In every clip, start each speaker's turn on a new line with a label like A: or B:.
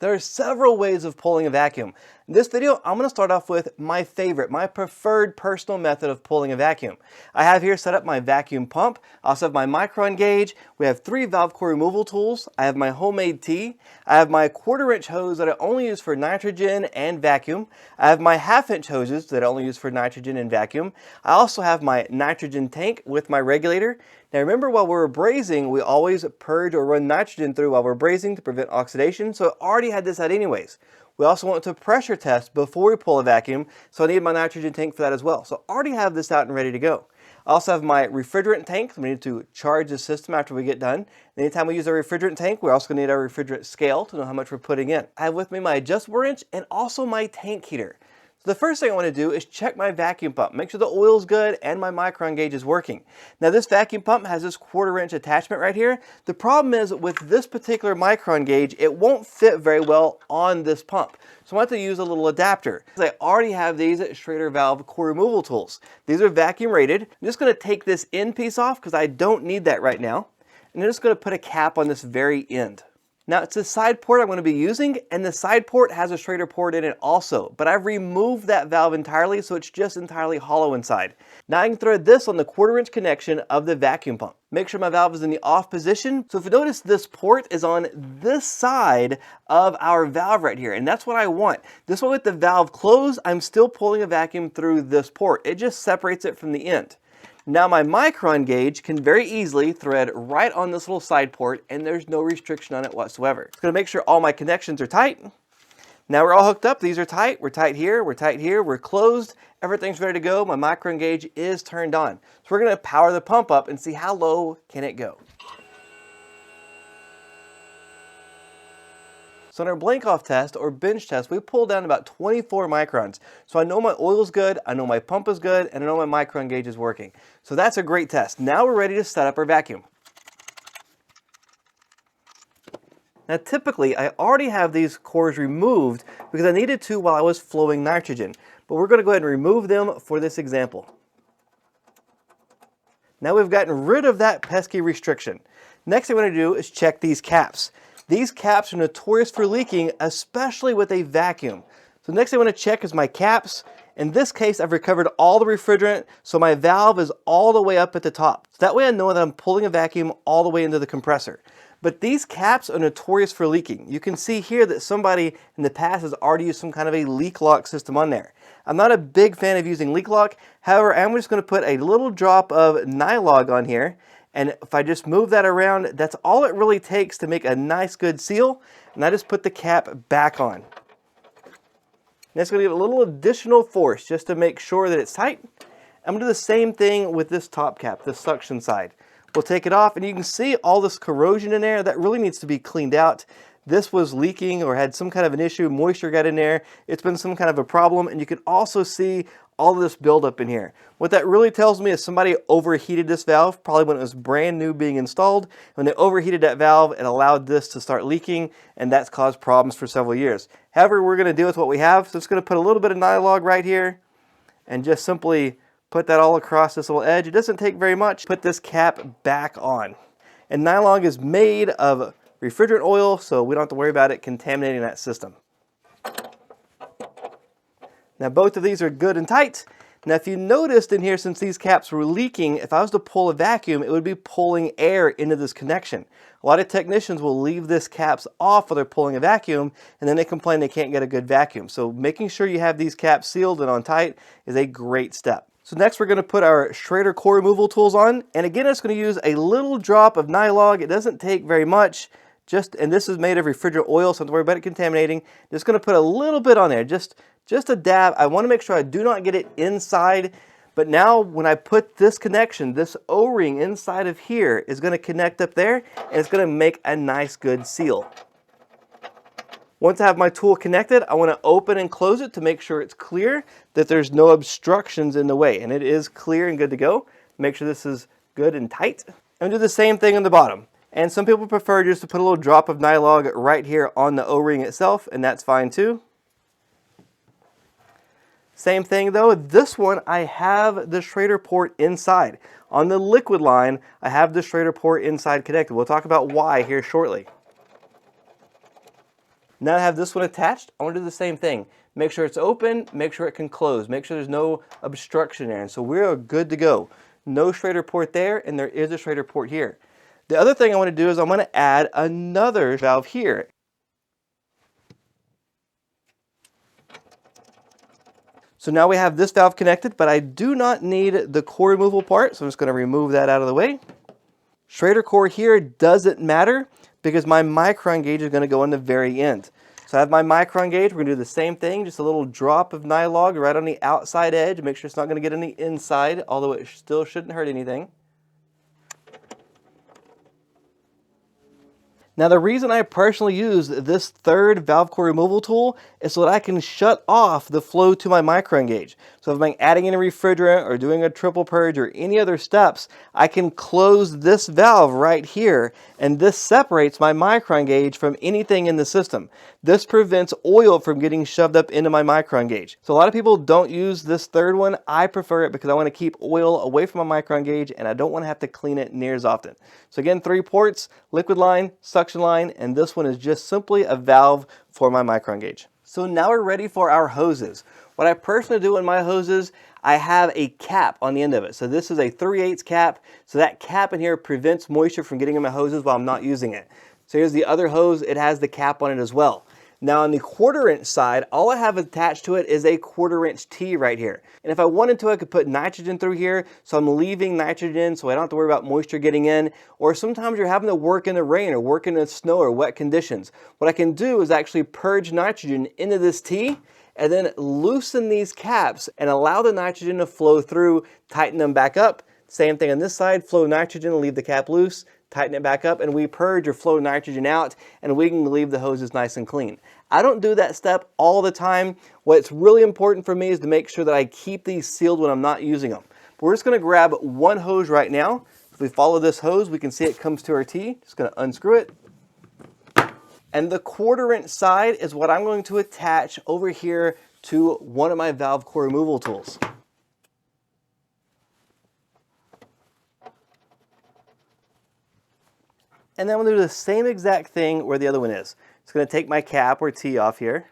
A: There are several ways of pulling a vacuum. In this video, I'm going to start off with my favorite, my preferred personal method of pulling a vacuum. I have here set up my vacuum pump. I also have my micron gauge. We have 3 valve core removal tools. I have my homemade tee. I have my 1/4-inch hose that I only use for nitrogen and vacuum. I have my 1/2-inch hoses that I only use for nitrogen and vacuum. I also have my nitrogen tank with my regulator. Now remember, while we're brazing, we always purge or run nitrogen through while we're brazing to prevent oxidation, so I already had this out anyways. We also want to pressure test before we pull a vacuum, so I need my nitrogen tank for that as well. So I already have this out and ready to go. I also have my refrigerant tank. We need to charge the system after we get done. Anytime we use our refrigerant tank, we're also going to need our refrigerant scale to know how much we're putting in. I have with me my adjustable wrench and also my tank heater. So the first thing I want to do is check my vacuum pump, make sure the oil's good and my micron gauge is working. Now this vacuum pump has this 1/4-inch attachment right here. The problem is with this particular micron gauge, it won't fit very well on this pump. So I have to use a little adapter. I already have these Schrader valve core removal tools. These are vacuum rated. I'm just going to take this end piece off because I don't need that right now. And I'm just going to put a cap on this very end. Now it's the side port I'm going to be using, and the side port has a Schrader port in it also, but I've removed that valve entirely, so it's just entirely hollow inside. Now I can thread this on the 1/4-inch connection of the vacuum pump. Make sure my valve is in the off position. So if you notice, this port is on this side of our valve right here, and that's what I want. This way, with the valve closed, I'm still pulling a vacuum through this port. It just separates it from the end. Now my micron gauge can very easily thread right on this little side port, and there's no restriction on it whatsoever. It's going to make sure all my connections are tight. Now we're all hooked up. These are tight. We're tight here. We're tight here. We're closed. Everything's ready to go. My micron gauge is turned on. So we're going to power the pump up and see how low can it go. So in our blank off test or bench test, we pulled down about 24 microns. So I know my oil's good, I know my pump is good, and I know my micron gauge is working. So that's a great test. Now we're ready to set up our vacuum. Now typically, I already have these cores removed because I needed to while I was flowing nitrogen. But we're going to go ahead and remove them for this example. Now we've gotten rid of that pesky restriction. Next thing we're going to do is check these caps. These caps are notorious for leaking, especially with a vacuum. So next thing I want to check is my caps. In this case, I've recovered all the refrigerant, so my valve is all the way up at the top. So that way I know that I'm pulling a vacuum all the way into the compressor. But these caps are notorious for leaking. You can see here that somebody in the past has already used some kind of a leak lock system on there. I'm not a big fan of using leak lock. However, I'm just going to put a little drop of Nylog on here. And if I just move that around, that's all it really takes to make a nice good seal. And I just put the cap back on. And that's going to give a little additional force just to make sure that it's tight. I'm going to do the same thing with this top cap, the suction side. We'll take it off, and you can see all this corrosion in there. That really needs to be cleaned out. This was leaking or had some kind of an issue. Moisture got in there. It's been some kind of a problem. And you can also see all of this buildup in here. What that really tells me is somebody overheated this valve, probably when it was brand new being installed. When they overheated that valve, it allowed this to start leaking, and that's caused problems for several years. However, we're going to deal with what we have. So it's going to put a little bit of Nylog right here and just simply put that all across this little edge. It doesn't take very much. Put this cap back on. And Nylog is made of refrigerant oil, so we don't have to worry about it contaminating that system. Now both of these are good and tight. Now if you noticed in here, since these caps were leaking, if I was to pull a vacuum, it would be pulling air into this connection. A lot of technicians will leave this caps off while they're pulling a vacuum, and then they complain they can't get a good vacuum. So making sure you have these caps sealed and on tight is a great step. So next we're going to put our Schrader core removal tools on. And again, it's going to use a little drop of Nylog. It doesn't take very much. And this is made of refrigerant oil, so don't worry about it contaminating. Just going to put a little bit on there, just a dab. I want to make sure I do not get it inside. But now when I put this connection, this O-ring inside of here is going to connect up there, and it's going to make a nice good seal. Once I have my tool connected, I want to open and close it to make sure it's clear, that there's no obstructions in the way. And it is clear and good to go. Make sure this is good and tight. And do the same thing on the bottom. And some people prefer just to put a little drop of Nylog right here on the O-ring itself, and that's fine too. Same thing though, this one I have the Schrader port inside. On the liquid line, I have the Schrader port inside connected. We'll talk about why here shortly. Now I have this one attached, I want to do the same thing. Make sure it's open, make sure it can close, make sure there's no obstruction there. And so we're good to go. No Schrader port there, and there is a Schrader port here. The other thing I want to do is I'm going to add another valve here. So now we have this valve connected, but I do not need the core removal part, so I'm just going to remove that out of the way. Schrader core here doesn't matter because my micron gauge is going to go on the very end. So I have my micron gauge. We're going to do the same thing, just a little drop of nylog right on the outside edge. Make sure it's not going to get on the inside, although it still shouldn't hurt anything. Now the reason I personally use this third valve core removal tool is so that I can shut off the flow to my micron gauge. So if I'm adding in a refrigerant or doing a triple purge or any other steps, I can close this valve right here, and this separates my micron gauge from anything in the system. This prevents oil from getting shoved up into my micron gauge. So a lot of people don't use this third one. I prefer it because I want to keep oil away from my micron gauge and I don't want to have to clean it near as often. So again, 3 ports, liquid line, suction line, and this one is just simply a valve for my micron gauge. So now we're ready for our hoses. What I personally do in my hoses, I have a cap on the end of it. So this is a 3/8 cap. So that cap in here prevents moisture from getting in my hoses while I'm not using it. So here's the other hose. It has the cap on it as well. Now on the 1/4 inch side, all I have attached to it is a 1/4 inch T right here. And if I wanted to, I could put nitrogen through here. So I'm leaving nitrogen so I don't have to worry about moisture getting in. Or sometimes you're having to work in the rain or work in the snow or wet conditions. What I can do is actually purge nitrogen into this T and then loosen these caps and allow the nitrogen to flow through, tighten them back up. Same thing on this side, flow nitrogen, leave the cap loose, tighten it back up, and we purge or flow nitrogen out, and we can leave the hoses nice and clean. I don't do that step all the time. What's really important for me is to make sure that I keep these sealed when I'm not using them. But we're just going to grab one hose right now. If we follow this hose, we can see it comes to our T. Just going to unscrew it. And the 1/4 inch side is what I'm going to attach over here to one of my valve core removal tools. And then I'm going to do the same exact thing where the other one is. It's going to take my cap or T off here.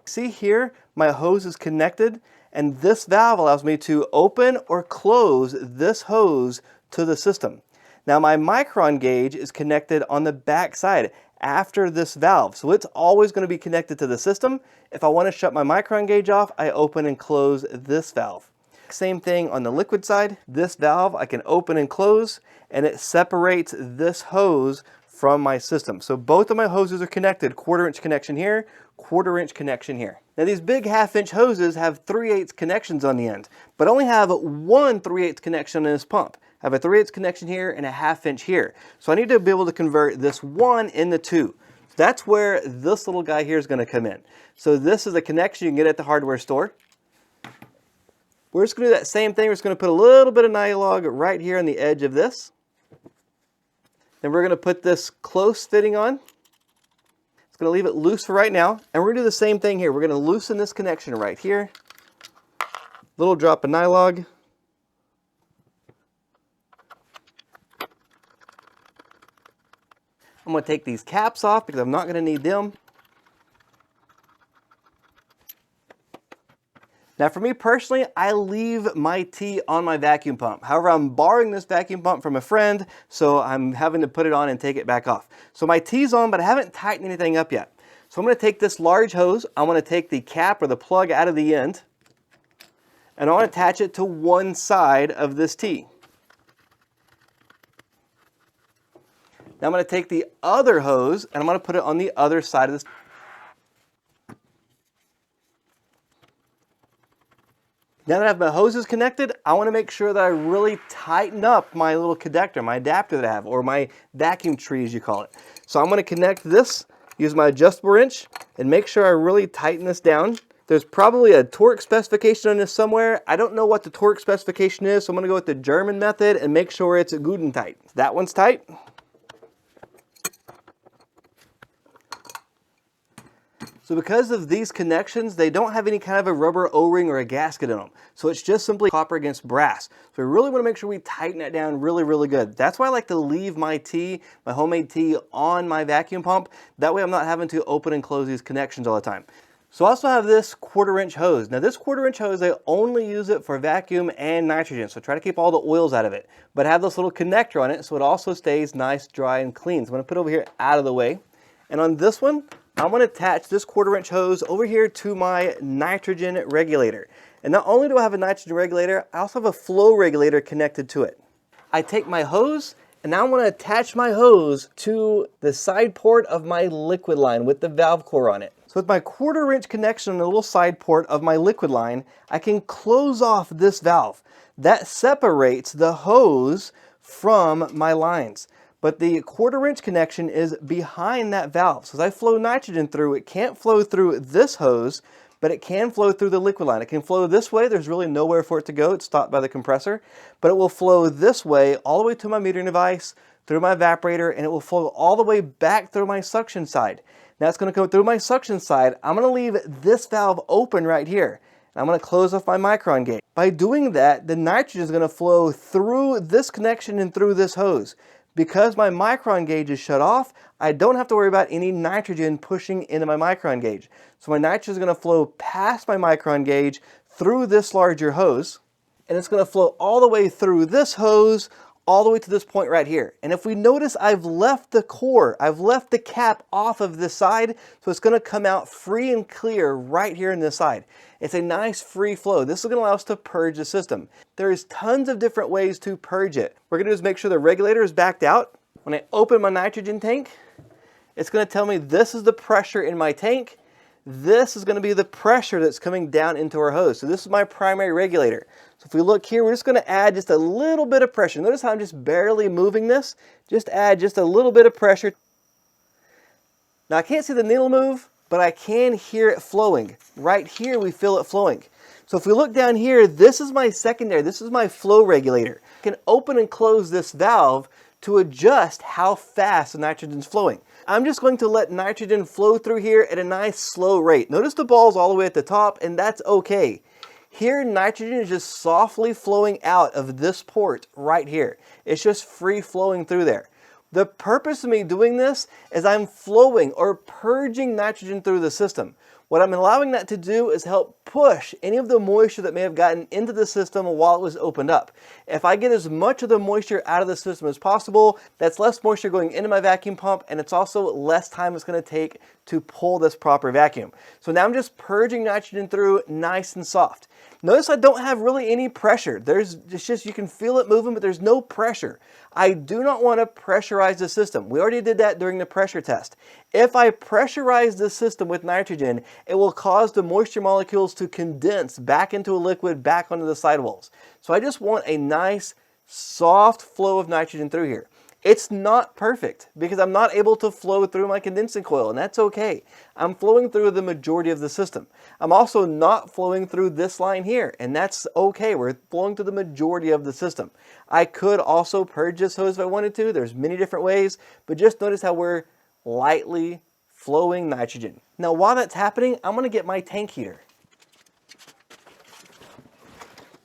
A: See here, my hose is connected, and this valve allows me to open or close this hose to the system. Now my micron gauge is connected on the back side after this valve, so it's always going to be connected to the system. If I want to shut my micron gauge off, I open and close this valve. Same thing on the liquid side. This valve I can open and close, and it separates this hose from my system. So both of my hoses are connected, 1/4 inch connection here, 1/4 inch connection here. Now these big 1/2 inch hoses have 3/8 connections on the end, but only have one 3/8 connection in this pump. I have a 3/8 connection here and a 1/2 inch here. So I need to be able to convert this one into 2. That's where this little guy here is going to come in. So this is a connection you can get at the hardware store. We're just going to do that same thing. We're just going to put a little bit of nylog right here on the edge of this. Then we're going to put this close fitting on. It's going to leave it loose for right now. And we're going to do the same thing here. We're going to loosen this connection right here. Little drop of nylog. I'm going to take these caps off because I'm not going to need them. Now for me personally, I leave my T on my vacuum pump. However, I'm borrowing this vacuum pump from a friend, so I'm having to put it on and take it back off. So my T's on, but I haven't tightened anything up yet. So I'm going to take this large hose, I'm going to take the cap or the plug out of the end, and I want to attach it to one side of this T. Now I'm going to take the other hose and I'm going to put it on the other side of this. Now that I have my hoses connected, I want to make sure that I really tighten up my little connector, my adapter that I have, or my vacuum tree as you call it. So I'm going to connect this, use my adjustable wrench, and make sure I really tighten this down. There's probably a torque specification on this somewhere. I don't know what the torque specification is, so I'm going to go with the German method and make sure it's good and tight. That one's tight. So because of these connections, they don't have any kind of a rubber O-ring or a gasket in them. So it's just simply copper against brass. So we really want to make sure we tighten that down really, really good. That's why I like to leave my T, my homemade T, on my vacuum pump. That way I'm not having to open and close these connections all the time. So I also have this 1/4-inch hose. Now this 1/4-inch hose, I only use it for vacuum and nitrogen. So try to keep all the oils out of it. But I have this little connector on it so it also stays nice, dry, and clean. So I'm going to put it over here out of the way. And on this one, I'm going to attach this 1/4-inch hose over here to my nitrogen regulator. And not only do I have a nitrogen regulator, I also have a flow regulator connected to it. I take my hose, and now I'm going to attach my hose to the side port of my liquid line with the valve core on it. So with my 1/4-inch connection on the little side port of my liquid line, I can close off this valve. That separates the hose from my lines. But the 1/4-inch connection is behind that valve. So as I flow nitrogen through, it can't flow through this hose, but it can flow through the liquid line. It can flow this way. There's really nowhere for it to go. It's stopped by the compressor. But it will flow this way all the way to my metering device, through my evaporator, and it will flow all the way back through my suction side. Now it's going to go through my suction side. I'm going to leave this valve open right here. I'm going to close off my micron gauge. By doing that, the nitrogen is going to flow through this connection and through this hose. Because my micron gauge is shut off, I don't have to worry about any nitrogen pushing into my micron gauge. So my nitrogen is going to flow past my micron gauge through this larger hose, and it's going to flow all the way through this hose, all the way to this point right here. And if we notice, I've left the core, I've left the cap off of this side, so it's going to come out free and clear right here in this side. It's a nice free flow. This is going to allow us to purge the system. There's tons of different ways to purge it. What we're going to do is make sure the regulator is backed out. When I open my nitrogen tank, it's going to tell me this is the pressure in my tank. This is going to be the pressure that's coming down into our hose. So this is my primary regulator. So if we look here, we're just going to add just a little bit of pressure. Notice how I'm just barely moving this. Just add just a little bit of pressure. Now I can't see the needle move, but I can hear it flowing. Right here we feel it flowing. So if we look down here, this is my secondary, this is my flow regulator. I can open and close this valve to adjust how fast the nitrogen is flowing. I'm just going to let nitrogen flow through here at a nice slow rate. Notice the ball's all the way at the top, and that's okay. Here, nitrogen is just softly flowing out of this port right here. It's just free flowing through there. The purpose of me doing this is I'm flowing or purging nitrogen through the system. What I'm allowing that to do is help push any of the moisture that may have gotten into the system while it was opened up. If I get as much of the moisture out of the system as possible, that's less moisture going into my vacuum pump, and it's also less time it's going to take to pull this proper vacuum. So now I'm just purging nitrogen through nice and soft. Notice I don't have really any pressure. It's just, you can feel it moving, but there's no pressure. I do not want to pressurize the system. We already did that during the pressure test. If I pressurize the system with nitrogen, it will cause the moisture molecules to condense back into a liquid, back onto the sidewalls. So I just want a nice, soft flow of nitrogen through here. It's not perfect because I'm not able to flow through my condensing coil, and that's okay. I'm flowing through the majority of the system. I'm also not flowing through this line here, and that's okay. We're flowing through the majority of the system. I could also purge this hose if I wanted to. There's many different ways, but just notice how we're lightly flowing nitrogen. Now, while that's happening, I'm going to get my tank heater.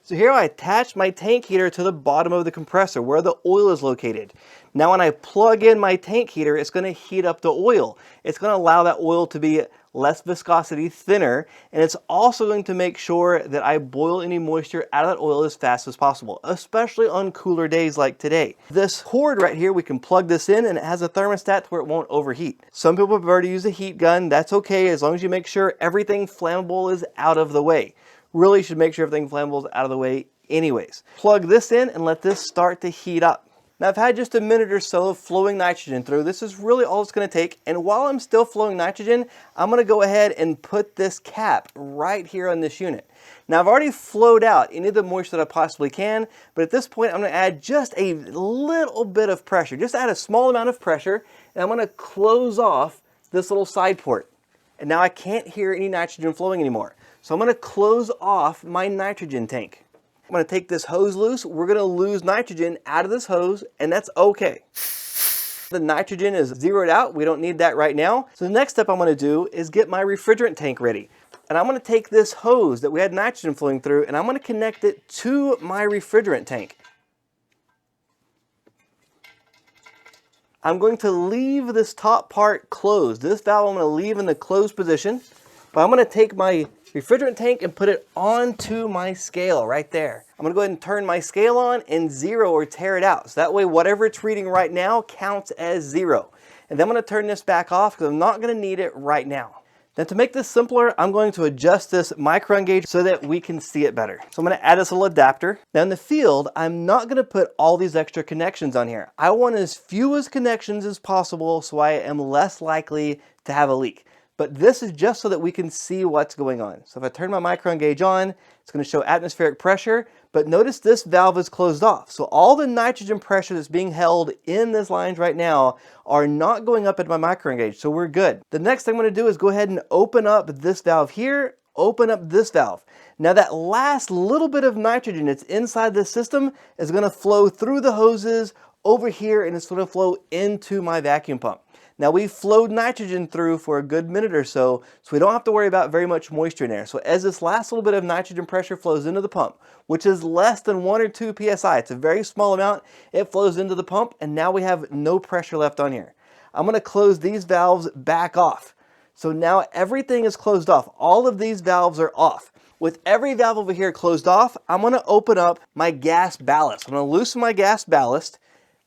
A: So here I attach my tank heater to the bottom of the compressor where the oil is located. Now when I plug in my tank heater, it's going to heat up the oil. It's going to allow that oil to be less viscosity, thinner, and it's also going to make sure that I boil any moisture out of that oil as fast as possible, especially on cooler days like today. This cord right here, we can plug this in, and it has a thermostat where it won't overheat. Some people prefer to use a heat gun. That's okay as long as you make sure everything flammable is out of the way. Really should make sure everything flammable is out of the way anyways. Plug this in and let this start to heat up. Now I've had just a minute or so of flowing nitrogen through. This is really all it's going to take. And while I'm still flowing nitrogen, I'm going to go ahead and put this cap right here on this unit. Now I've already flowed out any of the moisture that I possibly can, but at this point I'm going to add just a little bit of pressure. Just add a small amount of pressure, and I'm going to close off this little side port. And now I can't hear any nitrogen flowing anymore. So I'm going to close off my nitrogen tank. I'm going to take this hose loose. We're going to lose nitrogen out of this hose, and that's okay. The nitrogen is zeroed out. We don't need that right now. So the next step I'm going to do is get my refrigerant tank ready. And I'm going to take this hose that we had nitrogen flowing through and I'm going to connect it to my refrigerant tank. I'm going to leave this top part closed. This valve I'm going to leave in the closed position, but I'm going to take my refrigerant tank and put it onto my scale right there. I'm going to go ahead and turn my scale on and zero or tear it out. So that way whatever it's reading right now counts as 0. And then I'm going to turn this back off because I'm not going to need it right now. Then to make this simpler, I'm going to adjust this micron gauge so that we can see it better. So I'm going to add this little adapter. Now in the field, I'm not going to put all these extra connections on here. I want as few as connections as possible so I am less likely to have a leak. But this is just so that we can see what's going on. So if I turn my micron gauge on, it's going to show atmospheric pressure, but notice this valve is closed off. So all the nitrogen pressure that's being held in this lines right now are not going up into my micron gauge, so we're good. The next thing I'm going to do is go ahead and open up this valve here, open up this valve. Now that last little bit of nitrogen that's inside this system is going to flow through the hoses over here and it's going to flow into my vacuum pump. Now we've flowed nitrogen through for a good minute or so we don't have to worry about very much moisture in there. So as this last little bit of nitrogen pressure flows into the pump, which is less than 1 or 2 psi, it's a very small amount, it flows into the pump and now we have no pressure left on here. I'm going to close these valves back off. So now everything is closed off. All of these valves are off. With every valve over here closed off, I'm going to open up my gas ballast. I'm going to loosen my gas ballast.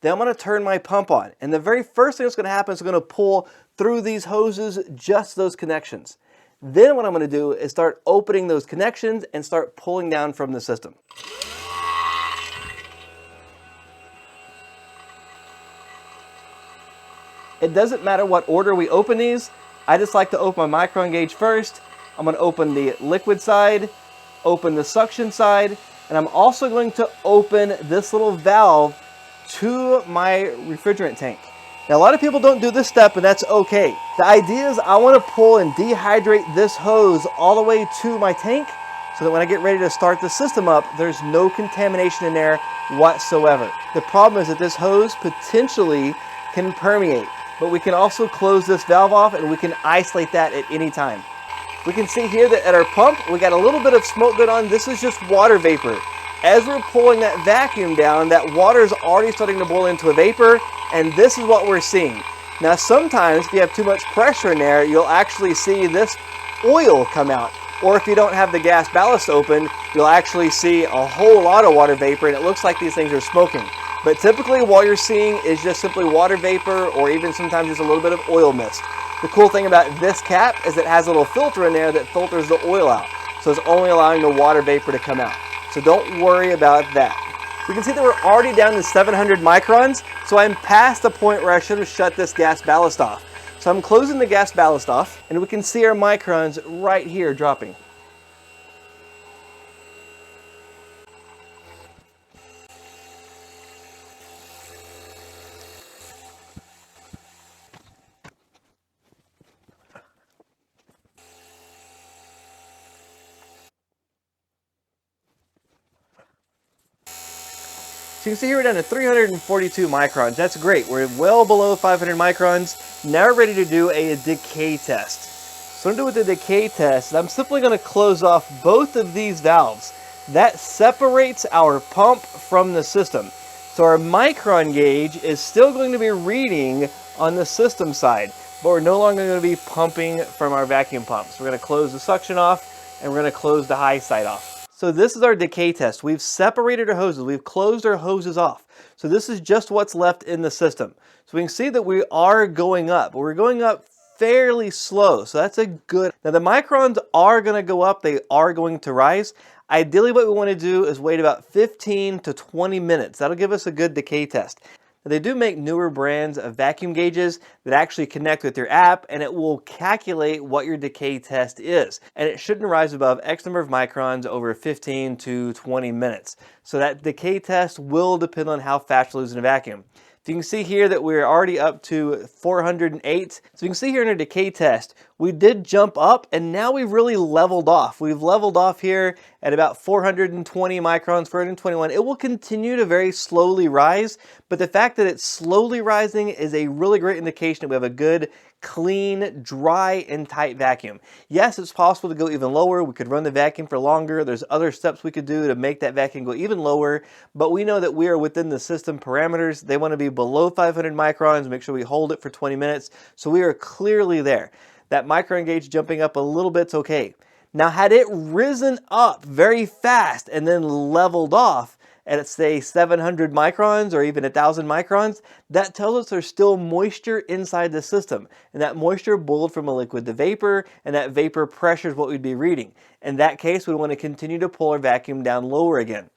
A: Then I'm going to turn my pump on. And the very first thing that's going to happen is I'm going to pull through these hoses, just those connections. Then what I'm going to do is start opening those connections and start pulling down from the system. It doesn't matter what order we open these. I just like to open my micron gauge first. I'm going to open the liquid side, open the suction side, and I'm also going to open this little valve to my refrigerant tank. Now a lot of people don't do this step and that's okay. The idea is I want to pull and dehydrate this hose all the way to my tank so that when I get ready to start the system up, there's no contamination in there whatsoever. The problem is that this hose potentially can permeate, but we can also close this valve off and we can isolate that at any time. We can see here that at our pump, we got a little bit of smoke going on. This is just water vapor. As we're pulling that vacuum down, that water is already starting to boil into a vapor, and this is what we're seeing. Now sometimes if you have too much pressure in there, you'll actually see this oil come out. Or if you don't have the gas ballast open, you'll actually see a whole lot of water vapor and it looks like these things are smoking. But typically what you're seeing is just simply water vapor or even sometimes just a little bit of oil mist. The cool thing about this cap is it has a little filter in there that filters the oil out. So it's only allowing the water vapor to come out. So don't worry about that. We can see that we're already down to 700 microns, so I'm past the point where I should have shut this gas ballast off. So I'm closing the gas ballast off, and we can see our microns right here dropping. So you can see here we're down to 342 microns. That's great. We're well below 500 microns. Now we're ready to do a decay test. So what I'm going to do with the decay test is I'm simply going to close off both of these valves. That separates our pump from the system. So our micron gauge is still going to be reading on the system side, but we're no longer going to be pumping from our vacuum pump. So we're going to close the suction off and we're going to close the high side off. So this is our decay test. We've separated our hoses. We've closed our hoses off. So this is just what's left in the system. So we can see that we are going up, but we're going up fairly slow. So that's a good. Now the microns are going to go up. They are going to rise. Ideally what we want to do is wait about 15 to 20 minutes. That'll give us a good decay test. Now, they do make newer brands of vacuum gauges that actually connect with your app and it will calculate what your decay test is. And it shouldn't rise above X number of microns over 15 to 20 minutes. So that decay test will depend on how fast you're losing a vacuum. So you can see here that we're already up to 408. So you can see here in our decay test, we did jump up, and now we've really leveled off. We've leveled off here at about 420 microns, 421. It will continue to very slowly rise, but the fact that it's slowly rising is a really great indication that we have a good, clean, dry, and tight vacuum. Yes, it's possible to go even lower. We could run the vacuum for longer. There's other steps we could do to make that vacuum go even lower, but we know that we are within the system parameters. They want to be below 500 microns, make sure we hold it for 20 minutes, so we are clearly there. That micron gauge jumping up a little bit's okay. Now, had it risen up very fast and then leveled off at, say, 700 microns or even 1,000 microns, that tells us there's still moisture inside the system. And that moisture boiled from a liquid to vapor, and that vapor pressure is what we'd be reading. In that case, we want to continue to pull our vacuum down lower again.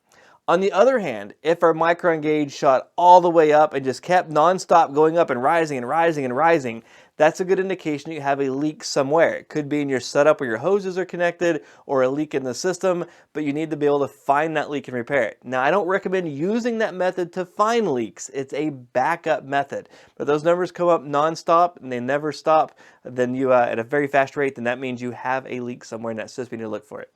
A: On the other hand, if our micron gauge shot all the way up and just kept nonstop going up and rising and rising and rising, that's a good indication you have a leak somewhere. It could be in your setup where your hoses are connected or a leak in the system, but you need to be able to find that leak and repair it. Now, I don't recommend using that method to find leaks. It's a backup method. But those numbers come up nonstop and they never stop, then you at a very fast rate, then that means you have a leak somewhere in that system. You need to look for it.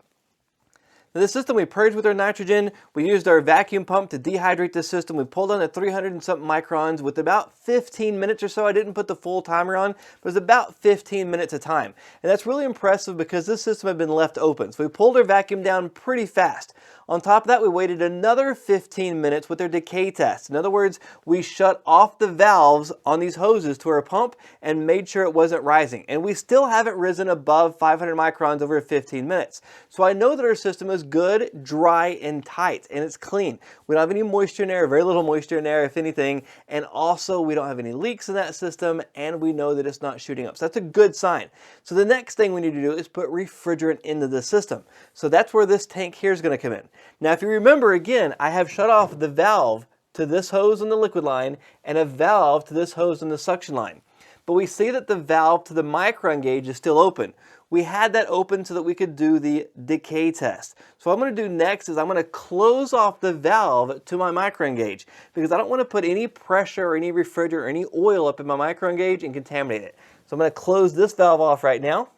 A: Now, this system we purged with our nitrogen. We used our vacuum pump to dehydrate the system. We pulled on at 300 and something microns with about 15 minutes or so. I didn't put the full timer on, but it was about 15 minutes of time. And that's really impressive because this system had been left open. So we pulled our vacuum down pretty fast. On top of that, we waited another 15 minutes with our decay test. In other words, we shut off the valves on these hoses to our pump and made sure it wasn't rising. And we still haven't risen above 500 microns over 15 minutes. So I know that our system is good, dry, and tight, and it's clean. We don't have any moisture in there, very little moisture in there, if anything. And also, we don't have any leaks in that system, and we know that it's not shooting up. So that's a good sign. So the next thing we need to do is put refrigerant into the system. So that's where this tank here is going to come in. Now, if you remember, again, I have shut off the valve to this hose on the liquid line and a valve to this hose on the suction line. But we see that the valve to the micron gauge is still open. We had that open so that we could do the decay test. So what I'm going to do next is I'm going to close off the valve to my micron gauge because I don't want to put any pressure or any refrigerant or any oil up in my micron gauge and contaminate it. So I'm going to close this valve off right now.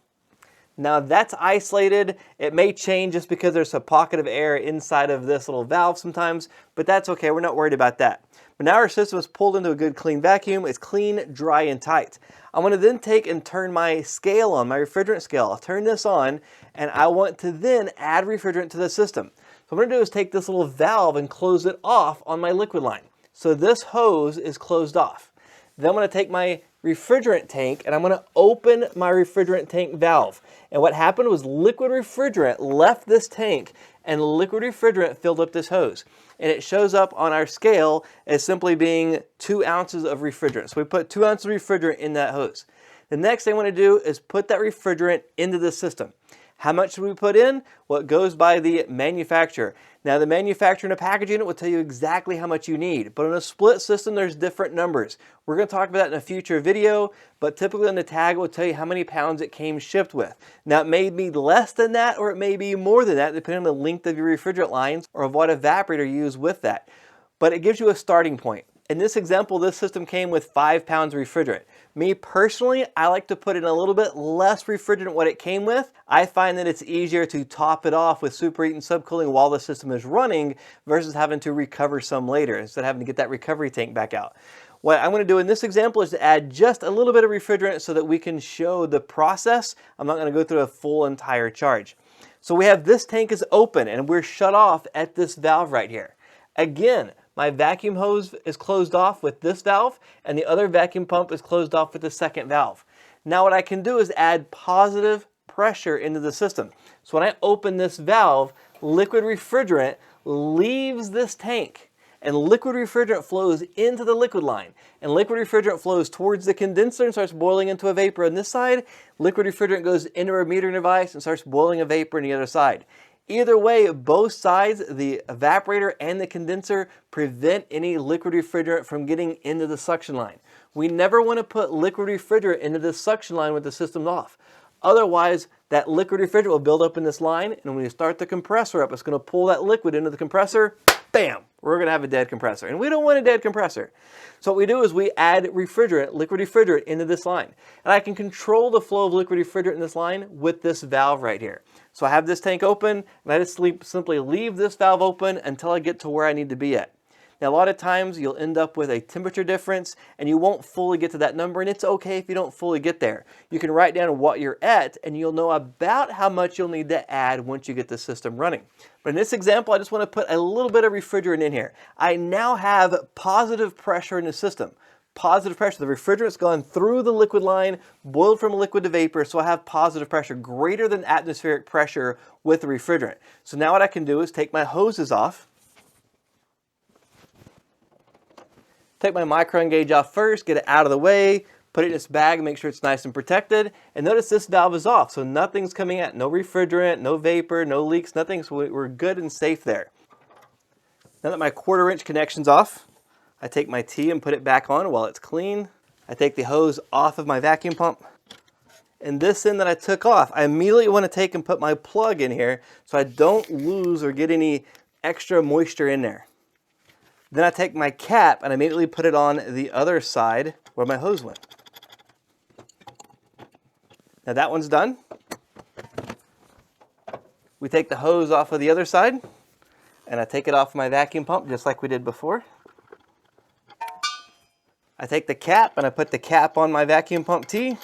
A: Now that's isolated. It may change just because there's a pocket of air inside of this little valve sometimes, but that's okay. We're not worried about that. But now our system is pulled into a good clean vacuum. It's clean, dry, and tight. I'm going to then take and turn my scale on, my refrigerant scale. I'll turn this on, and I want to then add refrigerant to the system. So what I'm going to do is take this little valve and close it off on my liquid line. So this hose is closed off. Then I'm going to take my refrigerant tank and I'm going to open my refrigerant tank valve. And what happened was liquid refrigerant left this tank and liquid refrigerant filled up this hose. And it shows up on our scale as simply being 2 ounces of refrigerant. So we put 2 ounces of refrigerant in that hose. The next thing I want to do is put that refrigerant into the system. How much should we put in? Well, it goes by the manufacturer. Now, the manufacturer in a package unit will tell you exactly how much you need, but in a split system, there's different numbers. We're going to talk about that in a future video, but typically on the tag, it will tell you how many pounds it came shipped with. Now, it may be less than that, or it may be more than that, depending on the length of your refrigerant lines or of what evaporator you use with that. But it gives you a starting point. In this example, this system came with 5 pounds of refrigerant. Me personally, I like to put in a little bit less refrigerant than what it came with. I find that it's easier to top it off with superheat and subcooling while the system is running versus having to recover some later instead of having to get that recovery tank back out. What I'm going to do in this example is to add just a little bit of refrigerant so that we can show the process. I'm not going to go through a full entire charge. So we have this tank is open and we're shut off at this valve right here. Again, my vacuum hose is closed off with this valve and the other vacuum pump is closed off with the second valve. Now what I can do is add positive pressure into the system. So when I open this valve, liquid refrigerant leaves this tank and liquid refrigerant flows into the liquid line. And liquid refrigerant flows towards the condenser and starts boiling into a vapor on this side. Liquid refrigerant goes into our metering device and starts boiling a vapor on the other side. Either way, both sides, the evaporator and the condenser, prevent any liquid refrigerant from getting into the suction line. We never want to put liquid refrigerant into the suction line with the system off. Otherwise, that liquid refrigerant will build up in this line, and when you start the compressor up, it's going to pull that liquid into the compressor. Bam! we're going to have a dead compressor. And we don't want a dead compressor. So what we do is we add refrigerant, liquid refrigerant, into this line. And I can control the flow of liquid refrigerant in this line with this valve right here. So I have this tank open, and I just simply leave this valve open until I get to where I need to be at. Now, a lot of times you'll end up with a temperature difference and you won't fully get to that number, and it's okay if you don't fully get there. You can write down what you're at and you'll know about how much you'll need to add once you get the system running. But in this example, I just want to put a little bit of refrigerant in here. I now have positive pressure in the system. Positive pressure, the refrigerant's gone through the liquid line, boiled from liquid to vapor, so I have positive pressure, greater than atmospheric pressure with the refrigerant. So now what I can do is take my hoses off. Take my micron gauge off first, get it out of the way, put it in this bag, make sure it's nice and protected. And notice this valve is off, so nothing's coming out. No refrigerant, no vapor, no leaks, nothing. So we're good and safe there. Now that my 1/4 inch connection's off, I take my T and put it back on while it's clean. I take the hose off of my vacuum pump. And this end that I took off, I immediately want to take and put my plug in here so I don't lose or get any extra moisture in there. Then I take my cap and immediately put it on the other side where my hose went. Now that one's done. We take the hose off of the other side, and I take it off my vacuum pump just like we did before. I take the cap and I put the cap on my vacuum pump T.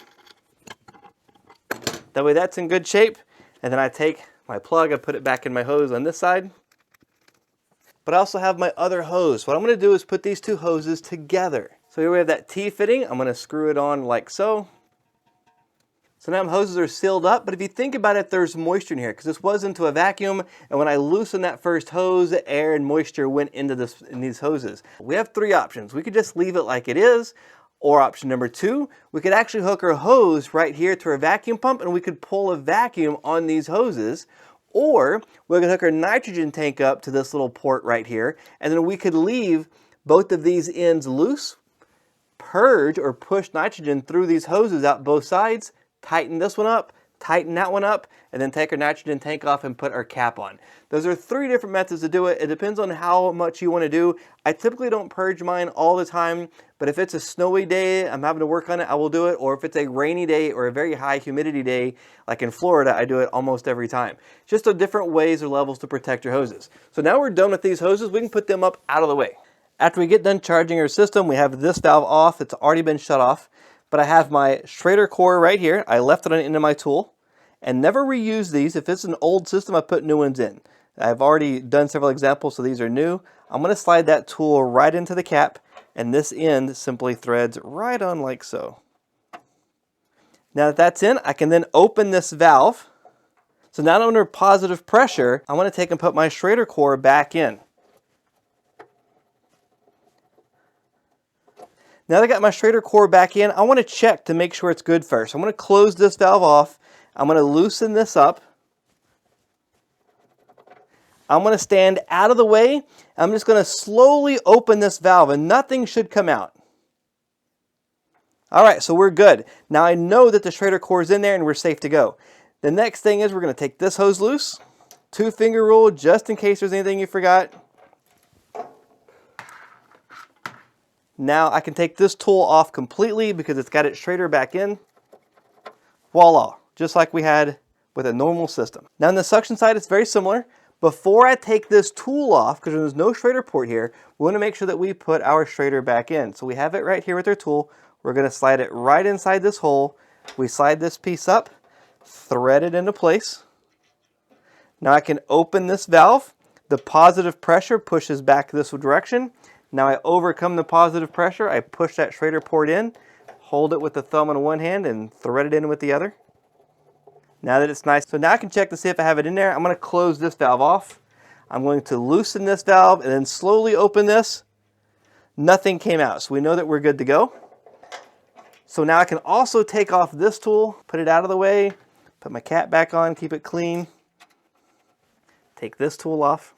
A: That way that's in good shape. And then I take my plug and put it back in my hose on this side. But I also have my other hose. What I'm going to do is put these two hoses together. So here we have that T fitting. I'm going to screw it on like so. So now my hoses are sealed up, but if you think about it, there's moisture in here because this was into a vacuum, and when I loosened that first hose, air and moisture went into these hoses. We have 3 options. We could just leave it like it is, or option number 2, we could actually hook our hose right here to our vacuum pump and we could pull a vacuum on these hoses. Or we could hook our nitrogen tank up to this little port right here, and then we could leave both of these ends loose, purge or push nitrogen through these hoses out both sides, tighten this one up, tighten that one up, and then take our nitrogen tank off and put our cap on. Those are 3 different methods to do it. It depends on how much you want to do. I typically don't purge mine all the time, but if it's a snowy day, I'm having to work on it, I will do it. Or if it's a rainy day or a very high humidity day, like in Florida, I do it almost every time. Just the different ways or levels to protect your hoses. So now we're done with these hoses, we can put them up out of the way. After we get done charging our system, we have this valve off. It's already been shut off. But I have my Schrader core right here. I left it on the end of my tool and never reuse these. If it's an old system, I put new ones in. I've already done several examples, so these are new. I'm going to slide that tool right into the cap, and this end simply threads right on like so. Now that that's in, I can then open this valve. So now under positive pressure, I want to take and put my Schrader core back in. Now that I got my Schrader core back in, I want to check to make sure it's good first. I'm going to close this valve off. I'm going to loosen this up. I'm going to stand out of the way. I'm just going to slowly open this valve and nothing should come out. All right, so we're good. Now I know that the Schrader core is in there and we're safe to go. The next thing is we're going to take this hose loose. 2-finger rule just in case there's anything you forgot. Now I can take this tool off completely because it's got its Schrader back in. Voila, just like we had with a normal system. Now on the suction side, it's very similar. Before I take this tool off, because there's no Schrader port here, we want to make sure that we put our Schrader back in. So we have it right here with our tool. We're going to slide it right inside this hole. We slide this piece up, thread it into place. Now I can open this valve. The positive pressure pushes back this direction. Now I overcome the positive pressure. I push that Schrader port in, hold it with the thumb on one hand and thread it in with the other. Now that it's nice, so now I can check to see if I have it in there. I'm going to close this valve off. I'm going to loosen this valve and then slowly open this. Nothing came out, so we know that we're good to go. So now I can also take off this tool, put it out of the way, put my cap back on, keep it clean. Take this tool off.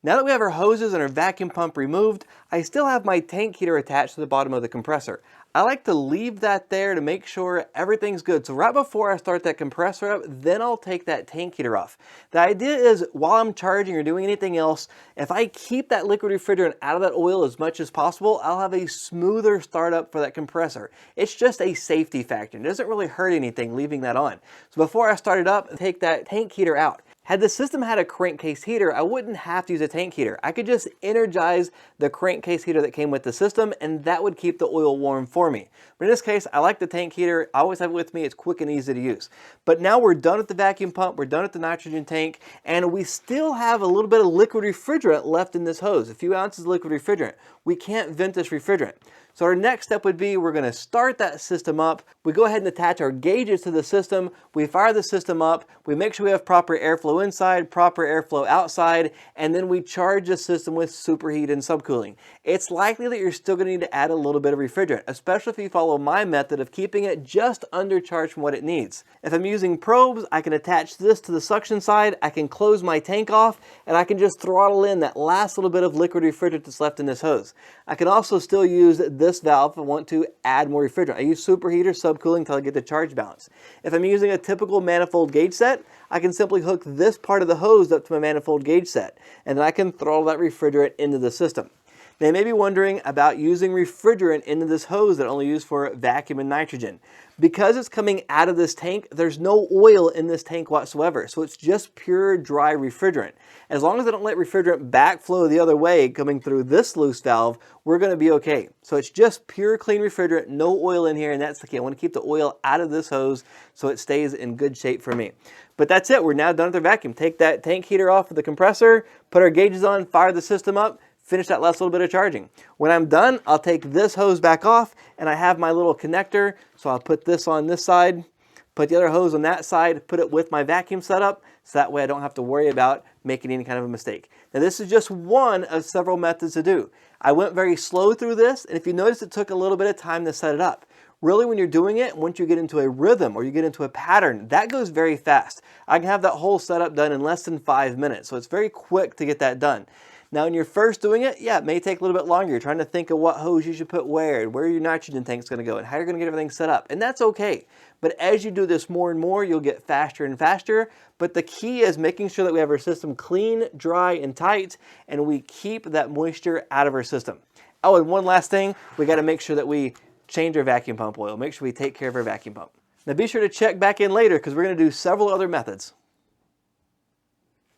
A: Now that we have our hoses and our vacuum pump removed, I still have my tank heater attached to the bottom of the compressor. I like to leave that there to make sure everything's good. So right before I start that compressor up, then I'll take that tank heater off. The idea is while I'm charging or doing anything else, if I keep that liquid refrigerant out of that oil as much as possible, I'll have a smoother startup for that compressor. It's just a safety factor. It doesn't really hurt anything leaving that on. So before I start it up, take that tank heater out. Had the system had a crankcase heater, I wouldn't have to use a tank heater. I could just energize the crankcase heater that came with the system, and that would keep the oil warm for me. But in this case, I like the tank heater. I always have it with me. It's quick and easy to use. But now we're done with the vacuum pump, we're done with the nitrogen tank, and we still have a little bit of liquid refrigerant left in this hose, a few ounces of liquid refrigerant. We can't vent this refrigerant. So our next step would be we're going to start that system up. We go ahead and attach our gauges to the system. We fire the system up. We make sure we have proper airflow inside, proper airflow outside, and then we charge the system with superheat and subcooling. It's likely that you're still going to need to add a little bit of refrigerant, especially if you follow my method of keeping it just undercharged from what it needs. If I'm using probes, I can attach this to the suction side, I can close my tank off, and I can just throttle in that last little bit of liquid refrigerant that's left in this hose. I can also still use this valve if I want to add more refrigerant. I use superheater subcooling until I get the charge balance. If I'm using a typical manifold gauge set, I can simply hook this part of the hose up to my manifold gauge set, and then I can throttle that refrigerant into the system. Now you may be wondering about using refrigerant into this hose that I only use for vacuum and nitrogen. Because it's coming out of this tank, there's no oil in this tank whatsoever, so it's just pure dry refrigerant. As long as I don't let refrigerant backflow the other way coming through this loose valve, we're going to be okay. So it's just pure clean refrigerant, no oil in here, and that's the key. I want to keep the oil out of this hose so it stays in good shape for me. But that's it, we're now done with our vacuum. Take that tank heater off of the compressor, put our gauges on, fire the system up, finish that last little bit of charging. When I'm done, I'll take this hose back off, and I have my little connector, so I'll put this on this side, put the other hose on that side, put it with my vacuum setup, so that way I don't have to worry about making any kind of a mistake. Now this is just one of several methods to do. I went very slow through this, and if you notice, it took a little bit of time to set it up. Really, when you're doing it, once you get into a rhythm or you get into a pattern, that goes very fast. I can have that whole setup done in less than 5 minutes, so it's very quick to get that done. Now, when you're first doing it, yeah, it may take a little bit longer. You're trying to think of what hose you should put where your nitrogen tank's going to go, and how you're going to get everything set up. And that's okay. But as you do this more and more, you'll get faster and faster. But the key is making sure that we have our system clean, dry, and tight, and we keep that moisture out of our system. Oh, and one last thing, we got to make sure that we change our vacuum pump oil. Make sure we take care of our vacuum pump. Now be sure to check back in later because we're going to do several other methods.